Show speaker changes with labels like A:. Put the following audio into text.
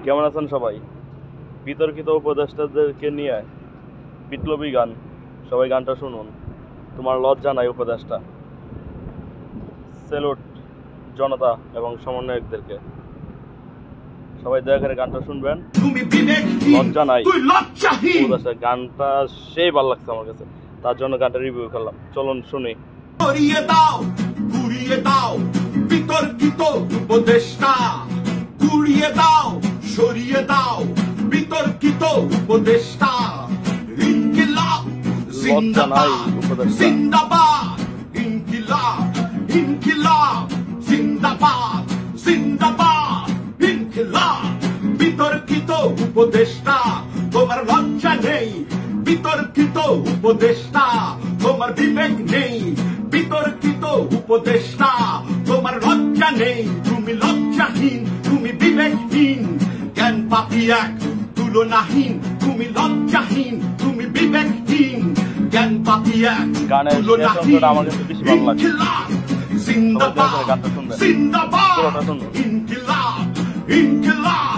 A: কেমন আছেন সবাই? বিতর্কিত উপদেষ্টাদেরকে নিয়ে বিপ্লবী গান, সবাই গানটা শুনুন। তোমার লজ্জা নাই উপদেষ্টা। সেলুট জনতা এবং সমন্বয়কদেরকে। সবাই দয়া করে গানটা শুনবেন। লজ্জা নাই উপদেষ্টা, গানটা সেই ভালো লাগছে আমার কাছে, তার জন্য গানটা রিভিউ করলাম। চলুন শুনি।
B: ঘুরিয়ে দাও বিতর্কিত উপদেষ্টা, ঘুরিয়ে দাও সরিয়ে দাও বিতর্কিত উপদেষ্টা। ইনকিলাব জিন্দাবাদ জিন্দাবাদ, ইনকিলাব ইনকিলাব জিন্দাবাদ জিন্দাবাদ, ইনকিলাব। বিতর্কিত উপদেষ্টা, তোমার লজ্জা নেই। বিতর্কিত উপদেষ্টা, তোমার বিবেক নেই। বিতর্কিত উপদেষ্টা, তোমার লজ্জা নেই। তুমি লজ্জাহীন, তুমি বিবেকহীন, জ্ঞান পাপী এক তুলনাহীন। তুমি লজ্জাহীন, তুমি বিবেকহীন, জ্ঞান পাপী এক তুলনাহীন। ইনকিলাব জিন্দাবাদ জিন্দাবাদ, ইনকিলাব ইনকিলাব